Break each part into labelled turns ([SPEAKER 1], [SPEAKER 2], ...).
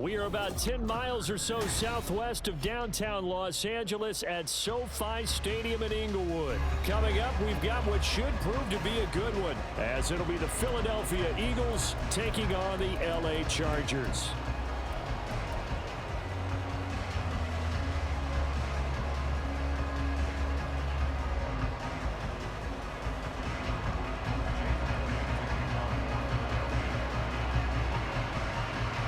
[SPEAKER 1] We are about 10 miles or so southwest of downtown Los Angeles at SoFi Stadium in Inglewood. Coming up, we've got what should prove to be a good one, as it'll be the Philadelphia Eagles taking on the LA Chargers.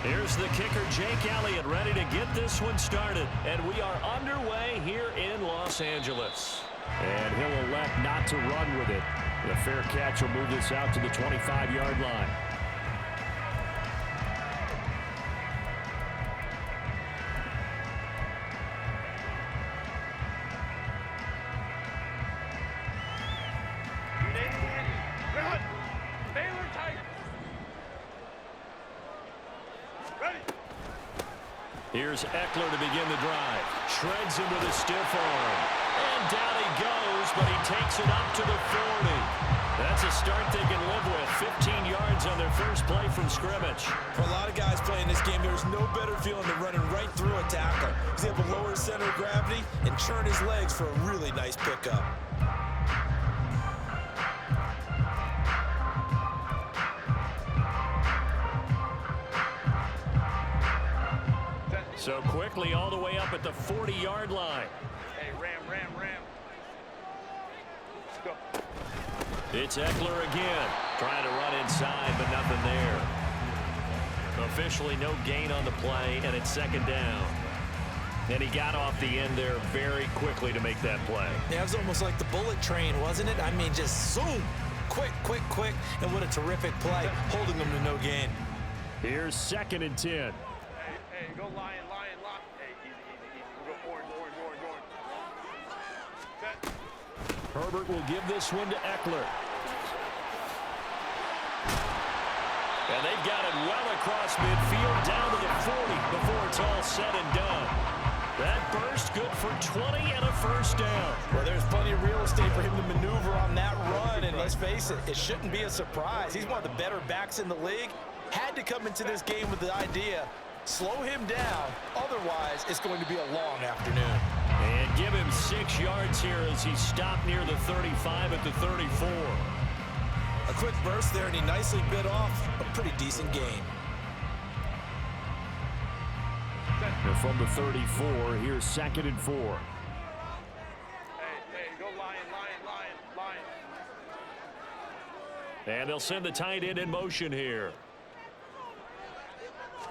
[SPEAKER 1] Here's the kicker, Jake Elliott, ready to get this one started. And we are underway here in Los Angeles. And he'll elect not to run with it. The fair catch will move this out to the 25-yard line. Here's Eckler to begin the drive. Shreds him with a stiff arm. And down he goes, but he takes it up to the 40. That's a start they can live with. 15 yards on their first play from scrimmage.
[SPEAKER 2] For a lot of guys playing this game, there's no better feeling than running right through a tackle. He's able to lower his center of gravity and churn his legs for a really nice pickup.
[SPEAKER 1] So quickly all the way up at the 40-yard line.
[SPEAKER 3] Hey, ram. Let's go.
[SPEAKER 1] It's Eckler again. Trying to run inside, but nothing there. Officially no gain on the play, and it's second down. And he got off the end there very quickly to make that play.
[SPEAKER 2] Yeah, it was almost like the bullet train, wasn't it? I mean, just zoom. Quick. And what a terrific play, holding them to no gain.
[SPEAKER 1] Here's 2nd and 10.
[SPEAKER 3] Hey, go lion, lock. Hey, easy. We'll go orange. Set.
[SPEAKER 1] Herbert will give this one to Eckler. And they've got it well across midfield, down to the 40 before it's all said and done. That burst good for 20 and a first down.
[SPEAKER 2] Well, there's plenty of real estate for him to maneuver on that run, and let's face it, it shouldn't be a surprise. He's one of the better backs in the league. Had to come into this game with the idea, slow him down, otherwise it's going to be a long afternoon.
[SPEAKER 1] And give him 6 yards here as he stopped near the 35 at the 34.
[SPEAKER 2] A quick burst there, and he nicely bit off a pretty decent gain.
[SPEAKER 1] And from the 34, here's 2nd and 4.
[SPEAKER 3] Hey, go lion.
[SPEAKER 1] And they'll send the tight end in motion here.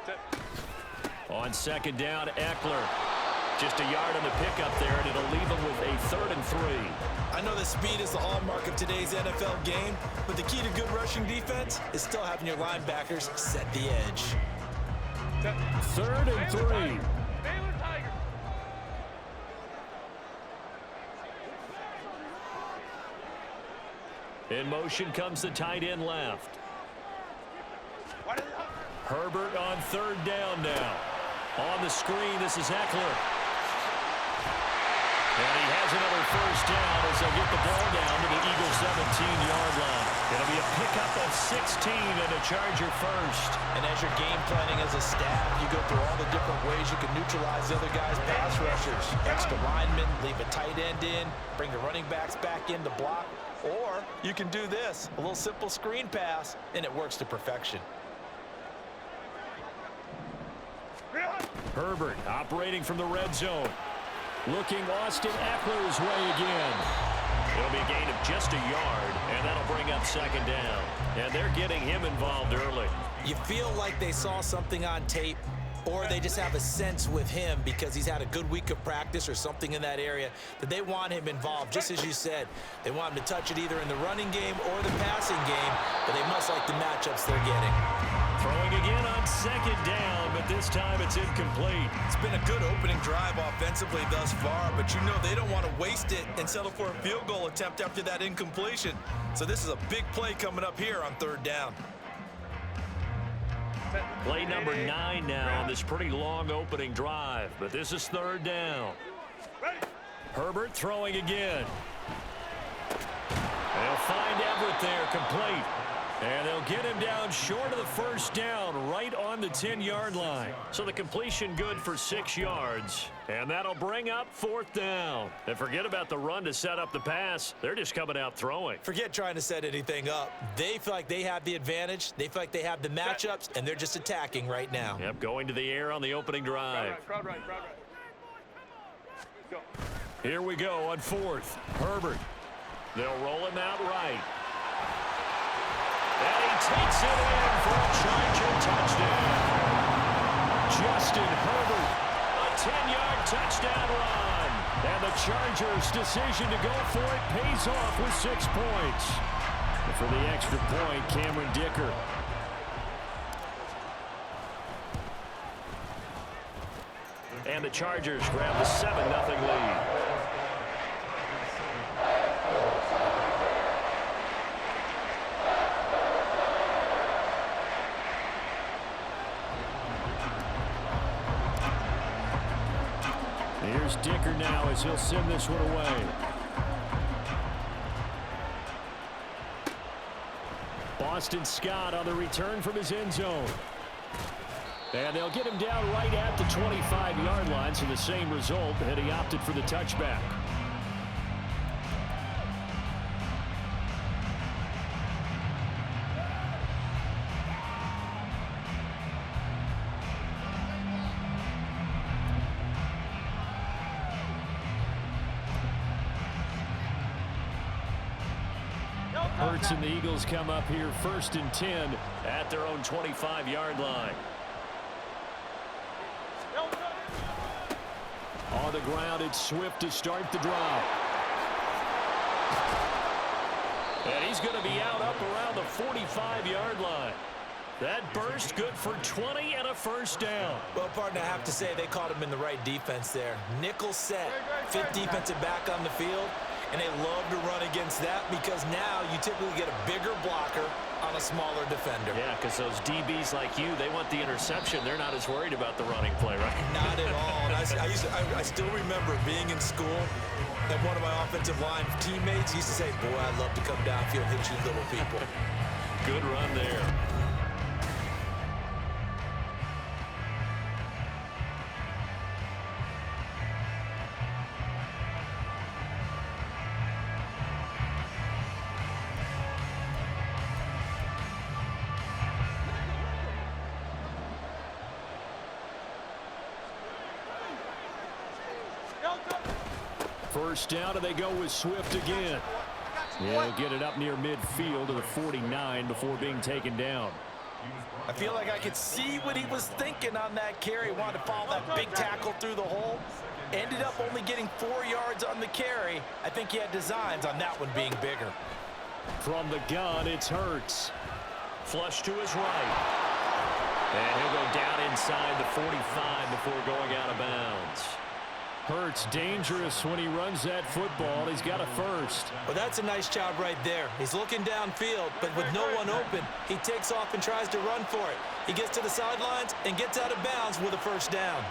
[SPEAKER 3] Set.
[SPEAKER 1] On 2nd down, Eckler. Just a yard on the pickup there, and it'll leave him with a 3rd and 3.
[SPEAKER 2] I know that speed is the hallmark of today's NFL game, but the key to good rushing defense is still having your linebackers set the edge.
[SPEAKER 3] Set.
[SPEAKER 1] 3rd and 3.
[SPEAKER 3] Baylor Tiger.
[SPEAKER 1] In motion comes the tight end left. Herbert on 3rd down now. On the screen, this is Eckler. And he has another first down as they'll get the ball down to the Eagles' 17-yard line. It'll be a pickup of 16 and a Charger first.
[SPEAKER 2] And as you're game planning as a staff, you go through all the different ways you can neutralize the other guys' pass rushers. Extra linemen, leave a tight end in, bring the running backs back in to block. Or you can do this, a little simple screen pass, and it works to perfection.
[SPEAKER 1] Herbert operating from the red zone. Looking Austin Eckler's way again. It'll be a gain of just a yard, and that'll bring up 2nd down. And they're getting him involved early.
[SPEAKER 2] You feel like they saw something on tape, or they just have a sense with him because he's had a good week of practice or something in that area that they want him involved. Just as you said, they want him to touch it either in the running game or the passing game, but they must like the matchups they're getting.
[SPEAKER 1] Throwing again on 2nd down, but this time it's incomplete.
[SPEAKER 2] It's been a good opening drive offensively thus far, but you know they don't want to waste it and settle for a field goal attempt after that incompletion. So this is a big play coming up here on 3rd down.
[SPEAKER 1] Play number 9 now on this pretty long opening drive, but this is 3rd down. Herbert throwing again. They'll find Everett there, complete. And they'll get him down short of the first down, right on the 10-yard line. So the completion good for 6 yards. And that'll bring up 4th down. And forget about the run to set up the pass. They're just coming out throwing.
[SPEAKER 2] Forget trying to set anything up. They feel like they have the advantage. They feel like they have the matchups, and they're just attacking right now.
[SPEAKER 1] Yep, going to the air on the opening drive.
[SPEAKER 3] Crowd right. Go.
[SPEAKER 1] Here we go on 4th. Herbert. They'll roll him out right. And he takes it in for a Charger touchdown. Justin Herbert, a 10-yard touchdown run. And the Chargers' decision to go for it pays off with 6 points. And for the extra point, Cameron Dicker. And the Chargers grab the 7-0 lead. Here's Dicker now as he'll send this one away. Boston Scott on the return from his end zone. And they'll get him down right at the 25-yard line, so the same result, and he opted for the touchback. Hurts and the Eagles come up here 1st and 10 at their own 25-yard line. On the ground, it's Swift to start the drive. And he's going to be out up around the 45-yard line. That burst good for 20 and a first down.
[SPEAKER 2] Well, partner, I have to say they caught him in the right defense there. Nickel set, 5th defensive back on the field, and they love to run against that because now you typically get a bigger blocker on a smaller defender.
[SPEAKER 1] Yeah, because those DBs like you, they want the interception. They're not as worried about the running play, right?
[SPEAKER 2] Not at all. And I still remember being in school, and one of my offensive line teammates used to say, boy, I'd love to come downfield and hit you little people.
[SPEAKER 1] Good run there. First down, and they go with Swift again. Yeah, he'll get it up near midfield to the 49 before being taken down.
[SPEAKER 2] I feel like I could see what he was thinking on that carry. Wanted to follow that big tackle through the hole. Ended up only getting 4 yards on the carry. I think he had designs on that one being bigger.
[SPEAKER 1] From the gun, it's Hurts. Flush to his right. And he'll go down inside the 45 before going out of bounds. Hurts dangerous when he runs that football. He's got a first.
[SPEAKER 2] Well, that's a nice job right there. He's looking downfield, but with no one open, he takes off and tries to run for it. He gets to the sidelines and gets out of bounds with a first down.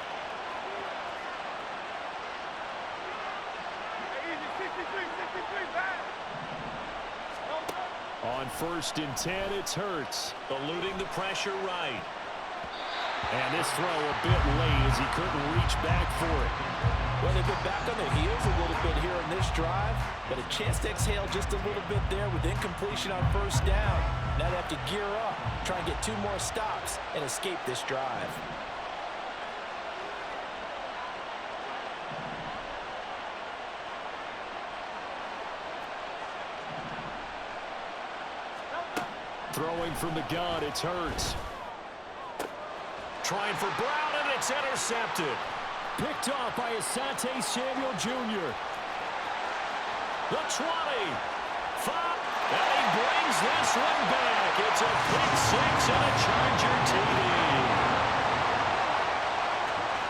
[SPEAKER 1] On 1st and 10, it's Hurts, eluding the pressure right. And this throw a bit late as he couldn't reach back for it.
[SPEAKER 2] Well, they've been back on their heels a little bit here in this drive, but a chance to exhale just a little bit there with incompletion on first down. Now they have to gear up, try and get 2 more stops, and escape this drive.
[SPEAKER 1] Throwing from the gun, it's Hurts. Trying for Brown, and it's intercepted. Picked off by Asante Samuel Jr. The 20. 5. And he brings this one back. It's a pick 6 and a Charger TD.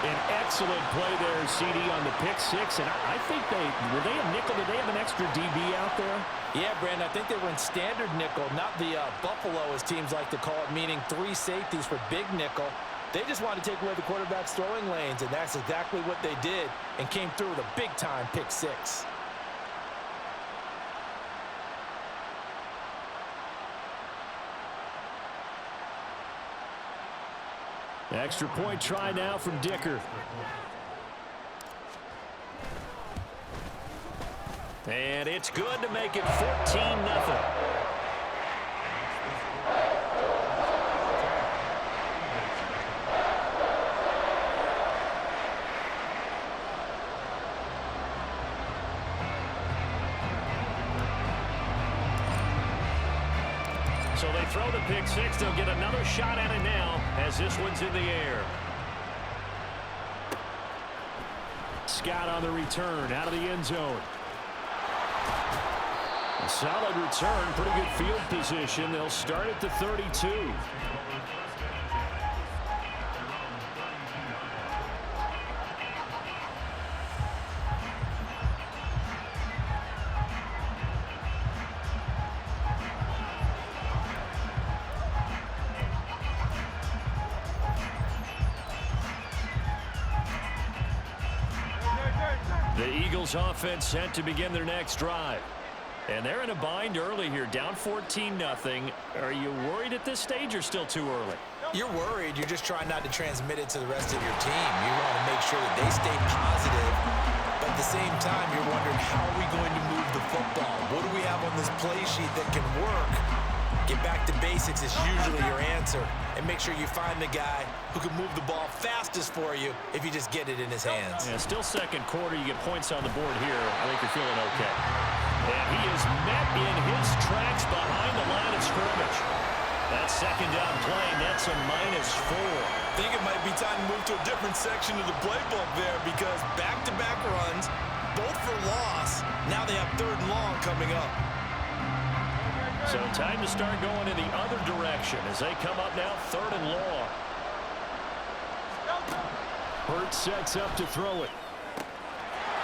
[SPEAKER 1] An excellent play there, CD, on the pick 6. And I think were they a nickel? Did they have an extra DB out there?
[SPEAKER 2] Yeah, Brandon, I think they were in standard nickel, not the Buffalo, as teams like to call it, meaning 3 safeties for big nickel. They just wanted to take away the quarterback's throwing lanes, and that's exactly what they did, and came through with a big-time pick 6.
[SPEAKER 1] Extra point try now from Dicker. And it's good to make it 14-0. So they throw the pick six. They'll get another shot at it now as this one's in the air. Scott on the return out of the end zone. A solid return, pretty good field position. They'll start at the 32. The Eagles offense set to begin their next drive. And they're in a bind early here, down 14-0. Are you worried at this stage or still too early?
[SPEAKER 2] You're worried. You're just trying not to transmit it to the rest of your team. You want to make sure that they stay positive. But at the same time, you're wondering, how are we going to move the football? What do we have on this play sheet that can work? Get back to basics is usually your answer. And make sure you find the guy who can move the ball fastest for you if you just get it in his hands.
[SPEAKER 1] Yeah, still second quarter. You get points on the board here. I think you're feeling okay. And he is met in his tracks behind the line of scrimmage. That second down play, that's a -4.
[SPEAKER 2] I think it might be time to move to a different section of the playbook there, because back-to-back runs, both for loss. Now they have 3rd and long coming up.
[SPEAKER 1] So time to start going in the other direction as they come up now 3rd and long. Hurts sets up to throw it.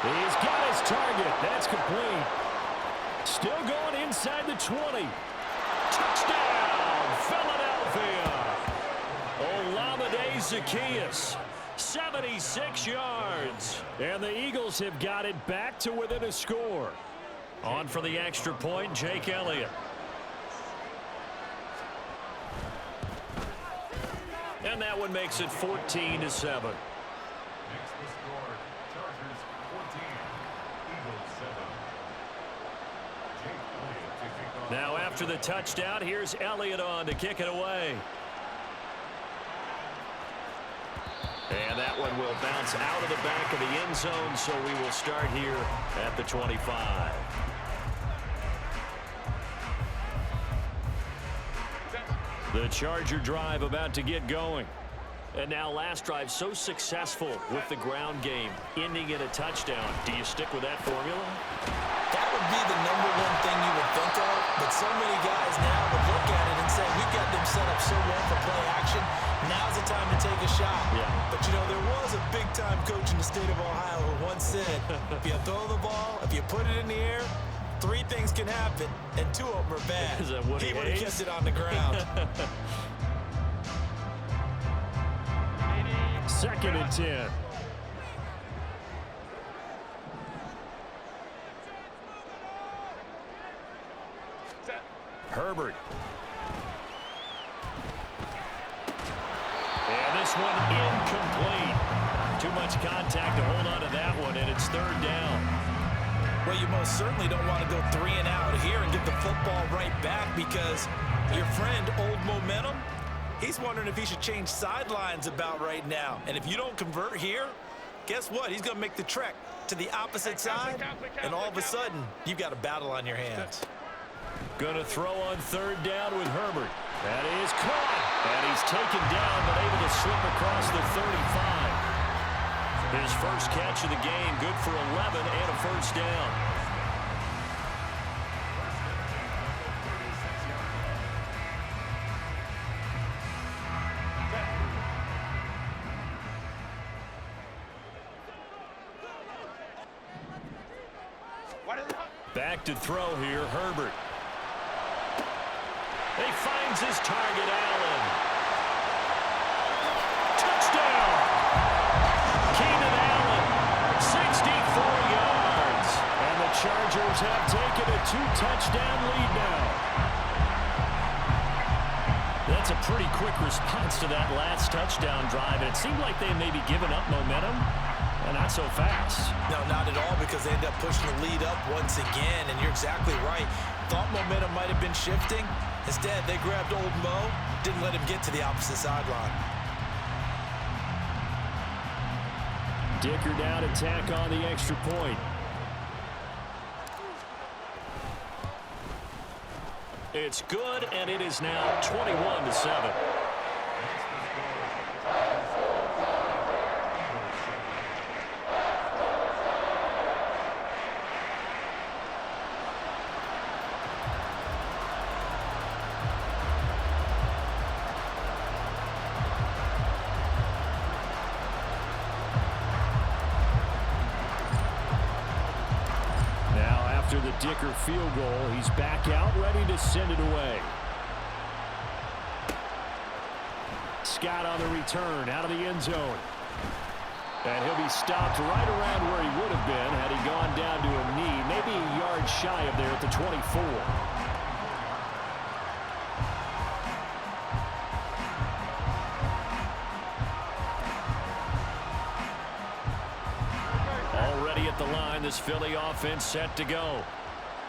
[SPEAKER 1] He's got his target. That's complete. Still going inside the 20. Touchdown, Philadelphia. Olamide Zaccheaus, 76 yards. And the Eagles have got it back to within a score. On for the extra point, Jake Elliott. And that one makes it 14-7. Now after the touchdown, here's Elliott on to kick it away. And that one will bounce out of the back of the end zone, so we will start here at the 25. The Charger drive about to get going. And now last drive so successful with the ground game, ending in a touchdown. Do you stick with that formula?
[SPEAKER 2] That would be the #1 thing you would think of, but so many guys now would look at it and say, we've got them set up so well for play action, now's the time to take a shot.
[SPEAKER 1] Yeah.
[SPEAKER 2] But, you know, there was a big-time coach in the state of Ohio who once said, if you throw the ball, if you put it in the air, 3 things can happen, and 2 of them are bad.
[SPEAKER 1] Is that Woody
[SPEAKER 2] He would have
[SPEAKER 1] Hayes?
[SPEAKER 2] kept it on the ground.
[SPEAKER 1] 2nd and 10. Herbert. And this one incomplete. Too much contact to hold on to that one, and it's 3rd down.
[SPEAKER 2] Well, you most certainly don't want to go 3 and out here and get the football right back, because your friend, Old Momentum, he's wondering if he should change sidelines about right now. And if you don't convert here, guess what? He's going to make the trek to the opposite side, and all of a sudden, you've got a battle on your hands.
[SPEAKER 1] Going to throw on 3rd down with Herbert. That is caught. And he's taken down, but able to slip across the 35. His first catch of the game, good for 11 and a 1st down. Back to throw here, Herbert. He finds his target, Allen. Touchdown! Keenan Allen, 64 yards. And the Chargers have taken a 2-touchdown lead now. That's That's a pretty quick response to that last touchdown drive. And it seemed like they maybe given up momentum. And not so fast.
[SPEAKER 2] No, not at all, because they ended up pushing the lead up once again. And you're exactly right. Thought momentum might have been shifting. Instead, they grabbed old Mo, didn't let him get to the opposite sideline.
[SPEAKER 1] Dicker down to tack on the extra point. It's good, and it is now 21-7. After the Dicker field goal, he's back out, ready to send it away. Scott on the return, out of the end zone. And he'll be stopped right around where he would have been had he gone down to a knee, maybe a yard shy of there at the 24. The line, this Philly offense set to go.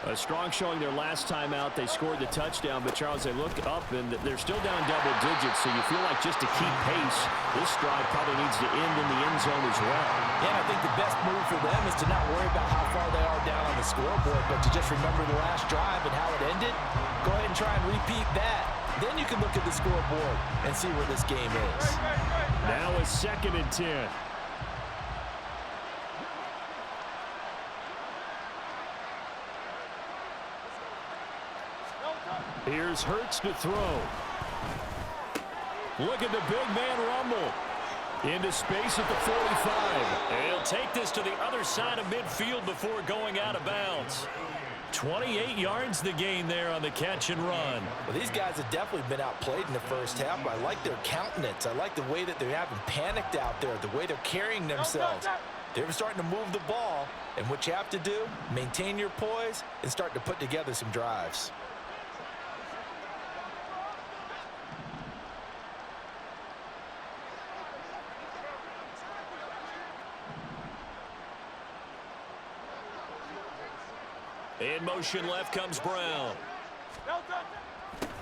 [SPEAKER 1] A strong showing their last time out. They scored the touchdown, but Charles, they look up and they're still down double digits, so you feel like just to keep pace, this drive probably needs to end in the end zone as well.
[SPEAKER 2] Yeah, and I think the best move for them is to not worry about how far they are down on the scoreboard, but to just remember the last drive and how it ended. Go ahead and try and repeat that. Then you can look at the scoreboard and see where this game is.
[SPEAKER 1] Now a 2nd and 10. Here's Hurts to throw. Look at the big man rumble. Into space at the 45. And he'll take this to the other side of midfield before going out of bounds. 28 yards the gain there on the catch and run.
[SPEAKER 2] Well, these guys have definitely been outplayed in the first half, but I like their countenance. I like the way that they haven't panicked out there, the way they're carrying themselves. They're starting to move the ball, and what you have to do, maintain your poise and start to put together some drives.
[SPEAKER 1] In motion left comes Brown.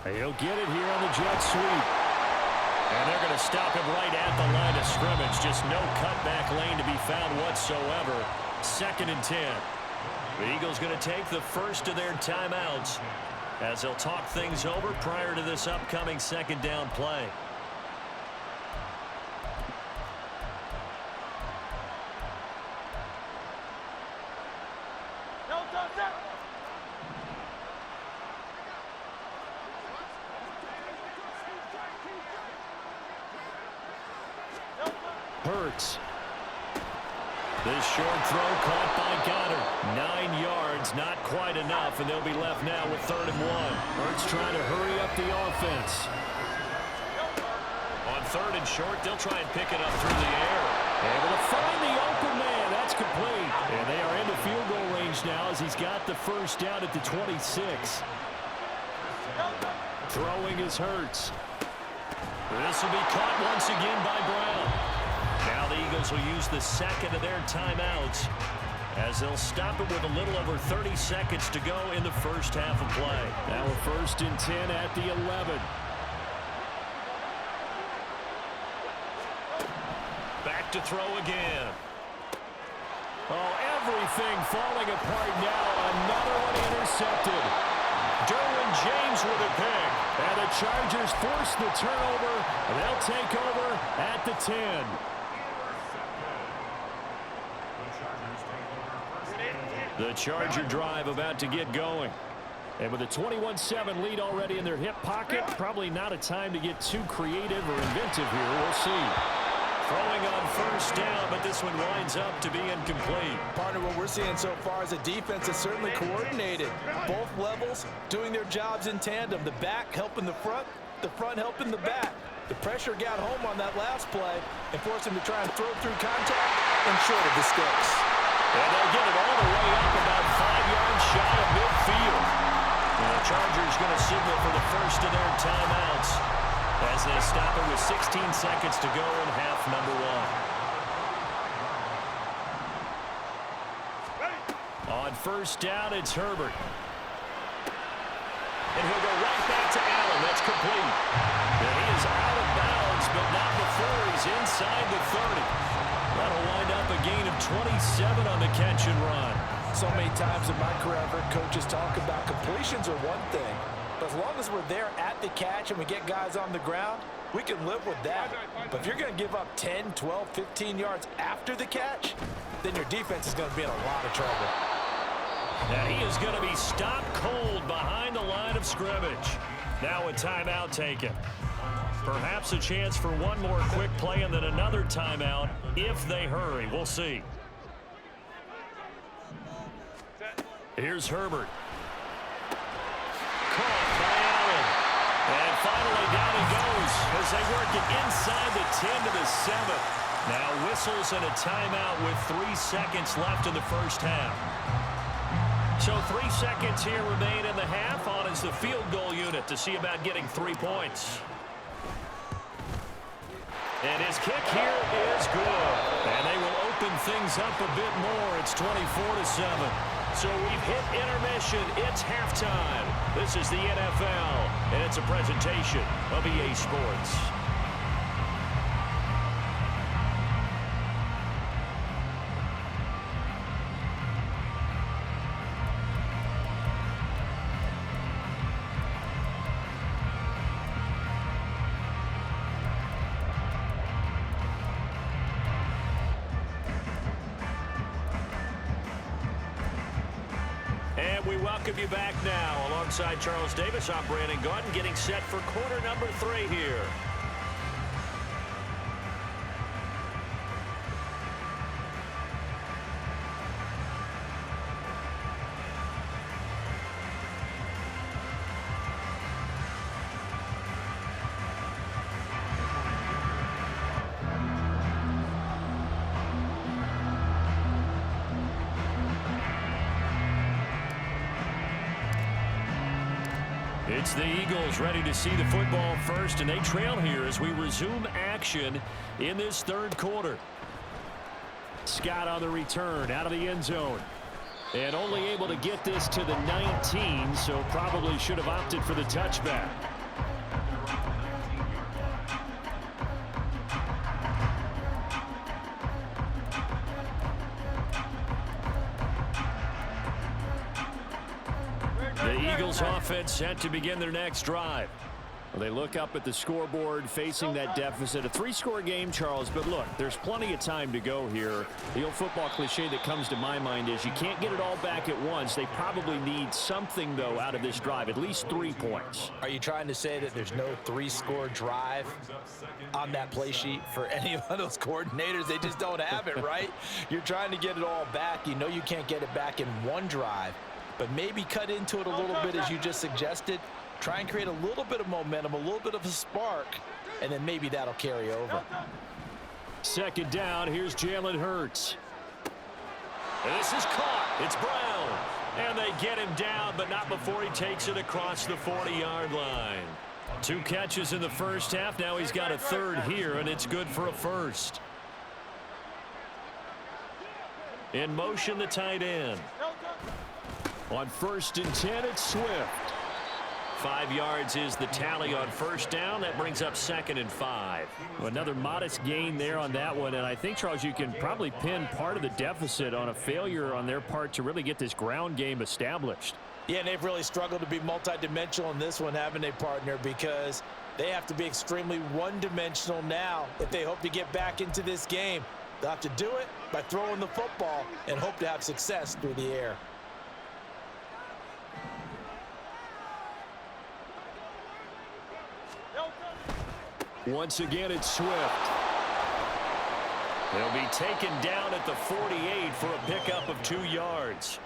[SPEAKER 1] He'll get it here on the jet sweep. And they're going to stop him right at the line of scrimmage. Just no cutback lane to be found whatsoever. 2nd and 10. The Eagles going to take the first of their timeouts as they'll talk things over prior to this upcoming 2nd down play. Hurts. This short throw caught by Goddard. 9 yards, not quite enough, and they'll be left now with 3rd and 1. Hurts trying to hurry up the offense. On 3rd and short, they'll try and pick it up through the air. Able to find the open man. That's complete. And they are into field goal range now as he's got the first down at the 26. Throwing is Hurts. This will be caught once again by Brown. Now the Eagles will use the 2nd of their timeouts as they'll stop it with a little over 30 seconds to go in the first half of play. Now a 1st and 10 at the 11. Back to throw again. Oh, everything falling apart now. Another one intercepted. Derwin James with a pick. And the Chargers force the turnover. And they'll take over at the 10. The Charger drive about to get going. And with a 21-7 lead already in their hip pocket, probably not a time to get too creative or inventive here. We'll see. Throwing on 1st down, but this one winds up to be incomplete.
[SPEAKER 2] Partner, what we're seeing so far is a defense that's certainly coordinated. Both levels doing their jobs in tandem. The back helping the front helping the back. The pressure got home on that last play and forced him to try and throw through contact and short of the sticks.
[SPEAKER 1] And they'll get it all the way up about 5 yards shy of midfield. And the Chargers going to signal for the first of their timeouts as they stop it with 16 seconds to go in half number one. On first down, it's Herbert. And he'll go right back to Allen. That's complete. And he is out of bounds, but not before he's inside the 30. That'll wind up a gain of 27 on the catch and run.
[SPEAKER 2] So many times in my career, I've heard coaches talk about completions are one thing. But as long as we're there at the catch and we get guys on the ground, we can live with that. But if you're going to give up 10, 12, 15 yards after the catch, then your defense is going to be in a lot of trouble.
[SPEAKER 1] And he is going to be stopped cold behind the line of scrimmage. Now a timeout taken. Perhaps a chance for one more quick play and then another timeout if they hurry. We'll see. Here's Herbert. Caught by Allen. And finally down he goes as they work it inside the 10 to the 7. Now whistles and a timeout with 3 seconds left in the first half. So 3 seconds here remain in the half. On is the field goal unit to see about getting 3 points. And his kick here is good. And they will open things up a bit more. It's 24-7. So we've hit intermission. It's halftime. This is the NFL, and it's a presentation of EA Sports. And we welcome you back now. Alongside Charles Davis, I'm Brandon Gaudin, getting set for quarter number 3 here. It's the Eagles ready to see the football first, and they trail here as we resume action in this third quarter. Scott on the return out of the end zone. And only able to get this to the 19, so probably should have opted for the touchback. The Eagles offense set to begin their next drive. Well, they look up at the scoreboard facing that deficit. A 3-score game, Charles, but look, there's plenty of time to go here. The old football cliche that comes to my mind is you can't get it all back at once. They probably need something, though, out of this drive, at least 3 points.
[SPEAKER 2] Are you trying to say that there's no 3-score drive on that play sheet for any of those coordinators? They just don't have it, right? You're trying to get it all back. You know you can't get it back in one drive, but maybe cut into it a little bit as you just suggested. Try and create a little bit of momentum, a little bit of a spark, and then maybe that'll carry over.
[SPEAKER 1] Second down, here's Jalen Hurts. This is caught. It's Brown. And they get him down, but not before he takes it across the 40-yard line. 2 catches in the first half. Now he's got a third here, and it's good for a first. In motion, the tight end. On 1st and 10, it's Swift. 5 yards is the tally on first down. That brings up 2nd and 5. Another modest gain there on that one. And I think, Charles, you can probably pin part of the deficit on a failure on their part to really get this ground game established.
[SPEAKER 2] Yeah, and they've really struggled to be multidimensional in this one, haven't they, partner? Because they have to be extremely one-dimensional now if they hope to get back into this game. They'll have to do it by throwing the football and hope to have success through the air.
[SPEAKER 1] Once again, it's Swift. They'll be taken down at the 48 for a pickup of 2 yards.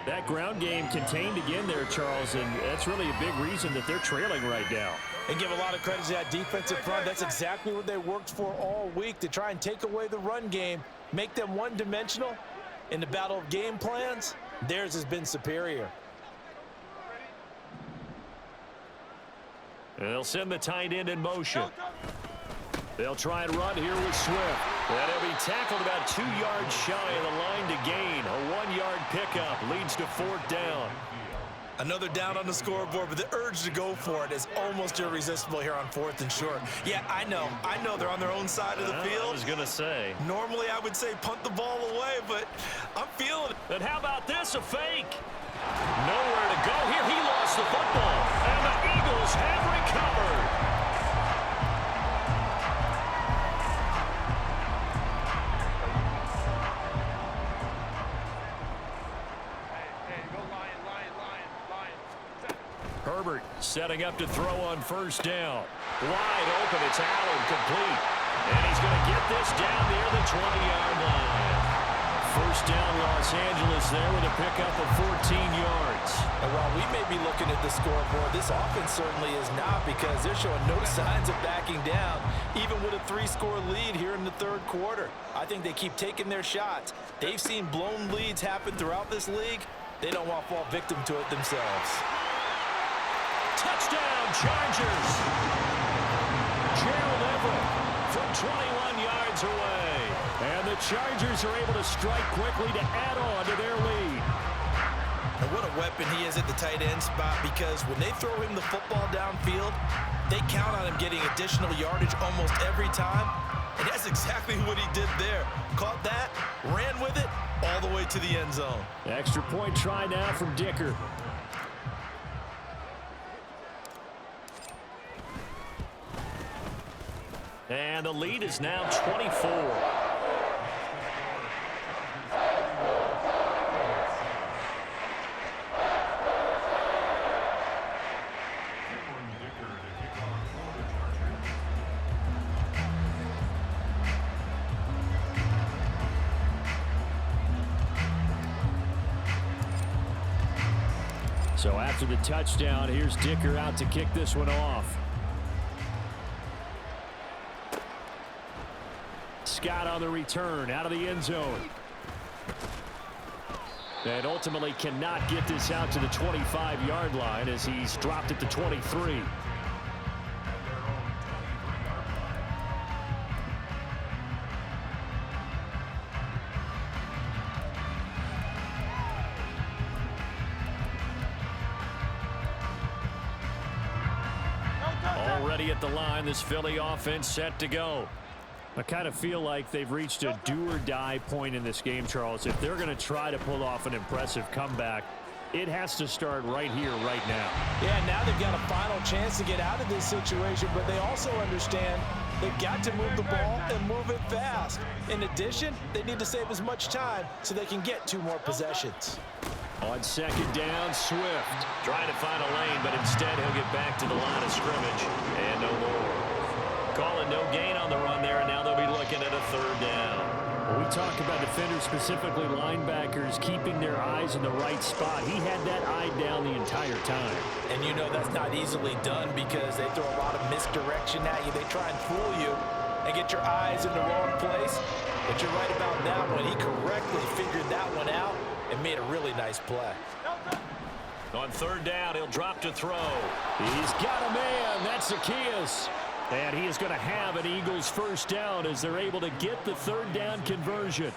[SPEAKER 1] That ground game contained again there, Charles, and that's really a big reason that they're trailing right now.
[SPEAKER 2] And give a lot of credit to that defensive front. That's exactly what they worked for all week, to try and take away the run game, make them one-dimensional. In the battle of game plans, theirs has been superior.
[SPEAKER 1] They'll send the tight end in motion. They'll try and run here with Swift. And he'll be tackled about 2 yards shy of the line to gain. A 1-yard pickup leads to 4th down.
[SPEAKER 2] Another down on the scoreboard, but the urge to go for it is almost irresistible here on 4th and short. Yeah, I know they're on their own side of the field.
[SPEAKER 1] I was going to say.
[SPEAKER 2] Normally I would say punt the ball away, but I'm feeling it.
[SPEAKER 1] And how about this, a fake? Nowhere to go here. He lost the football, and the Eagles have recovered. Herbert setting up to throw on 1st down. Wide open, it's Allen, complete. And he's going to get this down near the 20-yard line. 1st down, Los Angeles there with a pickup of 14 yards.
[SPEAKER 2] And while we may be looking at the scoreboard, this offense certainly is not, because they're showing no signs of backing down, even with a 3-score lead here in the 3rd quarter. I think they keep taking their shots. They've seen blown leads happen throughout this league. They don't want to fall victim to it themselves.
[SPEAKER 1] Touchdown, Chargers. Gerald Everett from 21 yards away. And the Chargers are able to strike quickly to add on to their lead.
[SPEAKER 2] And what a weapon he is at the tight end spot, because when they throw him the football downfield, they count on him getting additional yardage almost every time. And that's exactly what he did there. Caught that, ran with it, all the way to the end zone.
[SPEAKER 1] Extra point try now from Dicker. And the lead is now 24. So after the touchdown, here's Dicker out to kick this one off. Scott on the return out of the end zone. And ultimately cannot get this out to the 25-yard line as he's dropped it to 23. Already at the line, this Philly offense set to go. I kind of feel like they've reached a do-or-die point in this game, Charles. If they're going to try to pull off an impressive comeback, it has to start right here, right now.
[SPEAKER 2] Yeah, now they've got a final chance to get out of this situation, but they also understand they've got to move the ball and move it fast. In addition, they need to save as much time so they can get 2 more possessions.
[SPEAKER 1] On 2nd down, Swift trying to find a lane, but instead he'll get back to the line of scrimmage and no more. Calling no gain on the run there, and now they'll be looking at a 3rd down. When we talk about defenders, specifically linebackers, keeping their eyes in the right spot. He had that eye down the entire time.
[SPEAKER 2] And you know that's not easily done, because they throw a lot of misdirection at you. They try and fool you and get your eyes in the wrong place. But you're right about that one. He correctly figured that one out and made a really nice play.
[SPEAKER 1] On 3rd down, he'll drop to throw. He's got a man. That's Zacchaeus. And he is going to have an Eagles 1st down as they're able to get the 3rd down conversion.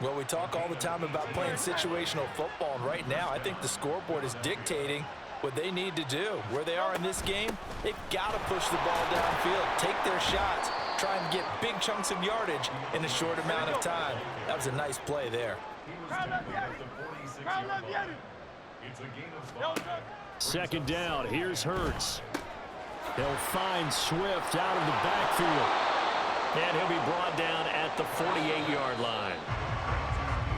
[SPEAKER 2] Well, we talk all the time about playing situational football, and right now I think the scoreboard is dictating what they need to do. Where they are in this game, they've got to push the ball downfield, take their shots, try and get big chunks of yardage in a short amount of time. That was a nice play there.
[SPEAKER 1] 2nd down, here's Hurts. He'll find Swift out of the backfield. And he'll be brought down at the 48-yard line.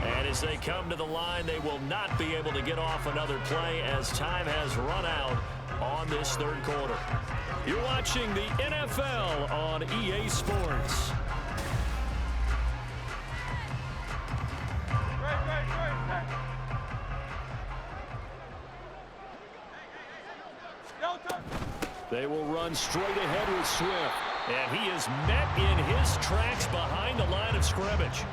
[SPEAKER 1] And as they come to the line, they will not be able to get off another play as time has run out on this 3rd quarter. You're watching the NFL on EA Sports. They will run straight ahead with Swift. And he is met in his tracks behind the line of scrimmage.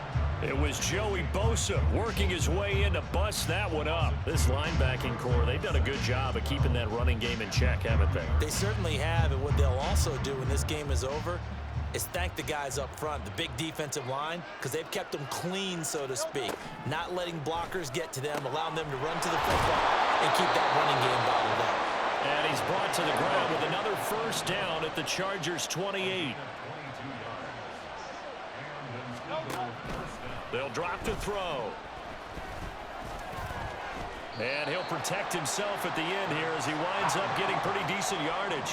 [SPEAKER 1] It was Joey Bosa working his way in to bust that one up. This linebacking core, they've done a good job of keeping that running game in check, haven't they?
[SPEAKER 2] They certainly have, and what they'll also do when this game is over is thank the guys up front, the big defensive line, because they've kept them clean, so to speak, not letting blockers get to them, allowing them to run to the football and keep that running game bottled up.
[SPEAKER 1] And he's brought to the ground with another first down at the Chargers' 28. They'll drop to throw. And he'll protect himself at the end here as he winds up getting pretty decent yardage.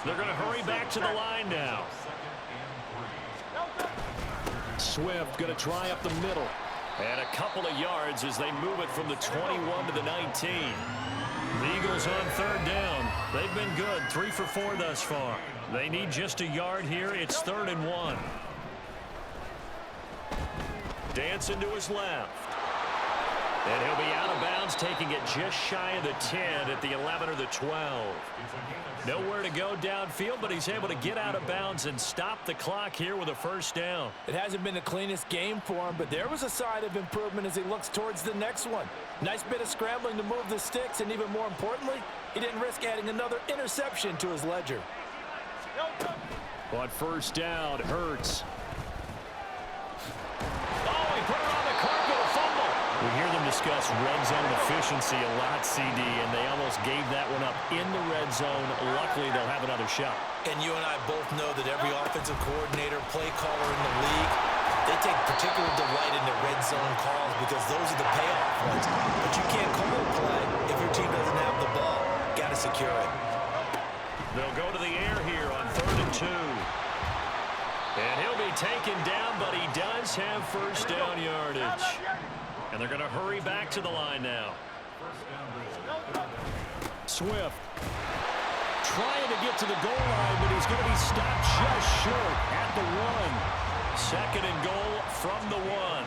[SPEAKER 1] They're going to hurry back to the line now. Swift going to try up the middle. And a couple of yards as they move it from the 21 to the 19. The Eagles on third down. They've been good, 3 for 4 thus far. They need just a yard here. It's 3rd and 1. Dancing to his left. And he'll be out of bounds, taking it just shy of the 10 at the 11 or the 12. Nowhere to go downfield, but he's able to get out of bounds and stop the clock here with a first down.
[SPEAKER 2] It hasn't been the cleanest game for him, but there was a sign of improvement as he looks towards the next one. Nice bit of scrambling to move the sticks, and even more importantly, he didn't risk adding another interception to his ledger.
[SPEAKER 1] On first down, Hurts. Oh, he put it on the carpet, a fumble. We hear them discuss red zone efficiency a lot, CD, and they almost gave that one up in the red zone. Luckily, they'll have another shot.
[SPEAKER 2] And you and I both know that every offensive coordinator, play caller in the league, they take particular delight in their red zone calls because those are the payoff ones. But you can't call a play if your team doesn't have the ball. Got to secure it.
[SPEAKER 1] They'll go to the air here on 3rd and 2. And he'll be taken down, but he does have first down yardage. And they're going to hurry back to the line now. Swift trying to get to the goal line, but he's going to be stopped just short at the 1. 2nd and goal from the 1.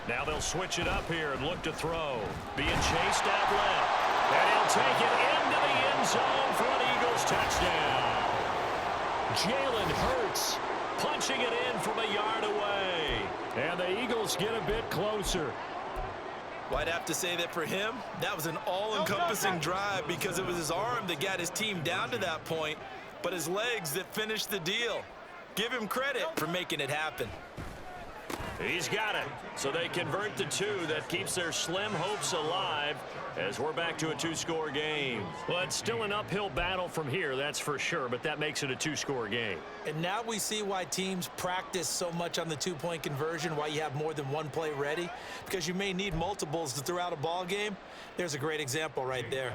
[SPEAKER 1] Now they'll switch it up here and look to throw. Being chased out left. And he'll take it into the end zone for an Eagles touchdown. Jalen Hurts punching it in from a yard away. And the Eagles get a bit closer.
[SPEAKER 2] Well, I'd have to say that for him, that was an all-encompassing drive because it was his arm that got his team down to that point, but his legs that finished the deal. Give him credit for making it happen.
[SPEAKER 1] He's got it. So they convert the 2. That keeps their slim hopes alive as we're back to a 2-score game. Well, it's still an uphill battle from here, that's for sure, but that makes it a 2-score game.
[SPEAKER 2] And now we see why teams practice so much on the 2-point conversion, why you have more than one play ready, because you may need multiples to throw out a ball game. There's a great example right there.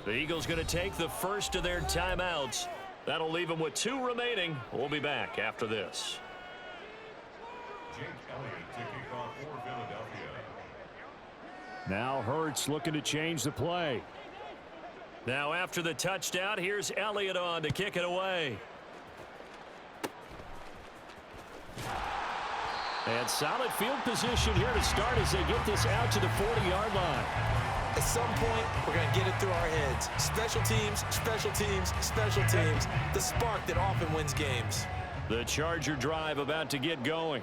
[SPEAKER 1] The Eagles going to take the first of their timeouts. That'll leave them with 2 remaining. We'll be back after this. Now Hurts looking to change the play. Now after the touchdown, here's Elliott on to kick it away. And solid field position here to start as they get this out to the 40-yard line.
[SPEAKER 2] At some point, we're going to get it through our heads. Special teams, special teams, special teams. The spark that often wins games.
[SPEAKER 1] The Charger drive about to get going.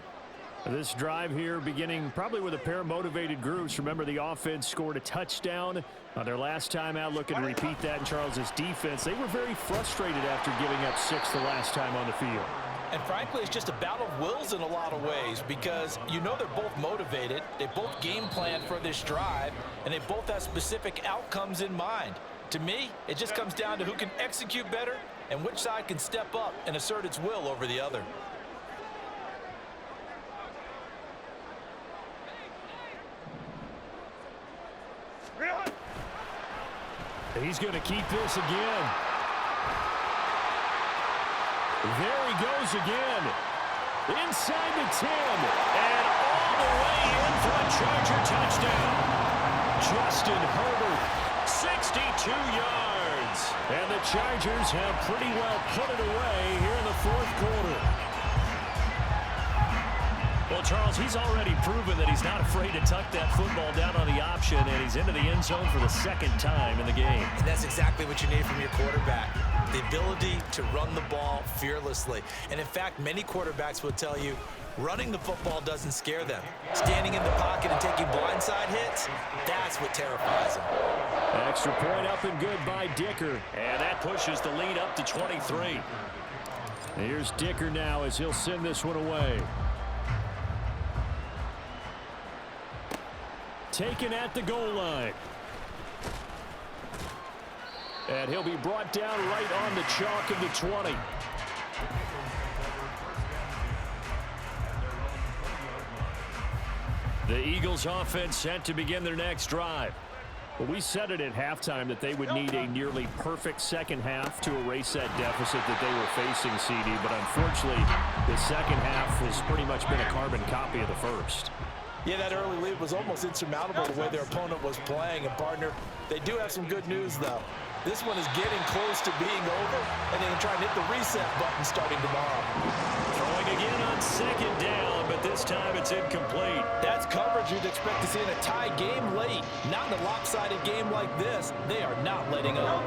[SPEAKER 1] This drive here beginning probably with a pair of motivated groups. Remember, the offense scored a touchdown on their last time out. Looking to repeat that in Charles's defense. They were very frustrated after giving up 6 the last time on the field.
[SPEAKER 2] And frankly, it's just a battle of wills in a lot of ways because you know they're both motivated. They both game plan for this drive, and they both have specific outcomes in mind. To me, it just comes down to who can execute better and which side can step up and assert its will over the other.
[SPEAKER 1] He's going to keep this again. There he goes again. Inside the 10. And all the way in for a Charger touchdown. Justin Herbert, 62 yards. And the Chargers have pretty well put it away here in the 4th quarter. Well, Charles, he's already proven that he's not afraid to tuck that football down on the option, and he's into the end zone for the second time in the game.
[SPEAKER 2] And that's exactly what you need from your quarterback, the ability to run the ball fearlessly. And in fact, many quarterbacks will tell you running the football doesn't scare them. Standing in the pocket and taking blindside hits, that's what terrifies them.
[SPEAKER 1] Extra point up and good by Dicker. And that pushes the lead up to 23. Here's Dicker now as he'll send this one away. Taken at the goal line. And he'll be brought down right on the chalk of the 20. The Eagles offense set to begin their next drive. Well, we said it at halftime that they would need a nearly perfect second half to erase that deficit that they were facing, CD. But unfortunately, the second half has pretty much been a carbon copy of the first.
[SPEAKER 2] Yeah, that early lead was almost insurmountable the way their opponent was playing. And, partner, they do have some good news, though. This one is getting close to being over, and they can try and hit the reset button starting tomorrow.
[SPEAKER 1] Throwing again on second down, but this time it's incomplete.
[SPEAKER 2] That's coverage you'd expect to see in a tie game late. Not in a lopsided game like this. They are not letting up.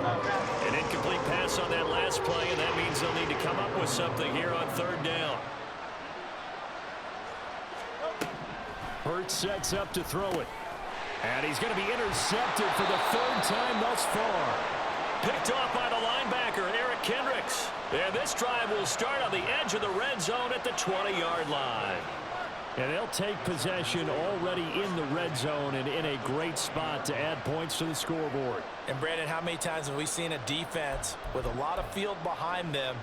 [SPEAKER 1] An incomplete pass on that last play, and that means they'll need to come up with something here on third down. Hurts sets up to throw it. And he's going to be intercepted for the third time thus far. Picked off by the linebacker, Eric Kendricks. And this drive will start on the edge of the red zone at the 20-yard line. And they'll take possession already in the red zone and in a great spot to add points to the scoreboard.
[SPEAKER 2] And, Brandon, how many times have we seen a defense with a lot of field behind them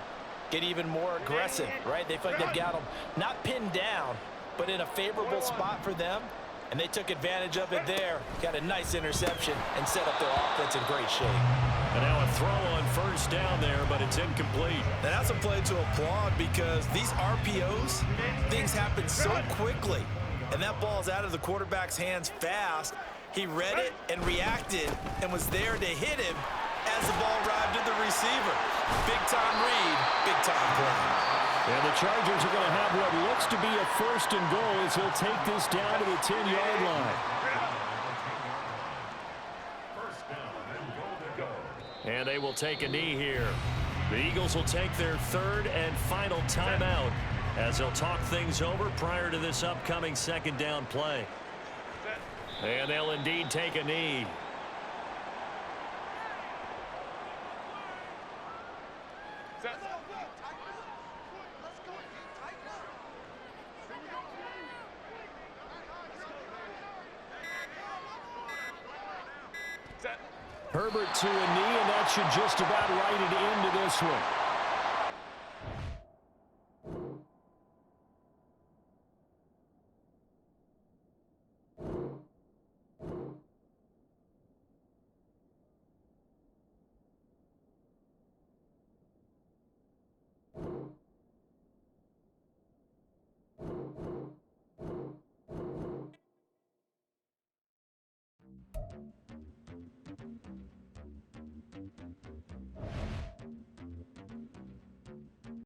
[SPEAKER 2] get even more aggressive, right? They feel like they've got them not pinned down, but in a favorable spot for them. And they took advantage of it there. Got a nice interception and set up their offense in great shape.
[SPEAKER 1] And now a throw on first down there, but it's incomplete.
[SPEAKER 2] And that's a play to applaud because these RPOs, things happen so quickly. And that ball's out of the quarterback's hands fast. He read it and reacted and was there to hit him as the ball arrived at the receiver. Big-time read, big-time play.
[SPEAKER 1] And the Chargers are going to have what looks to be a first and goal as he'll take this down to the 10-yard line. And they will take a knee here. The Eagles will take their third and final timeout as they'll talk things over prior to this upcoming second down play. And they'll indeed take a knee. Herbert to a knee, and that should just about write it into this one.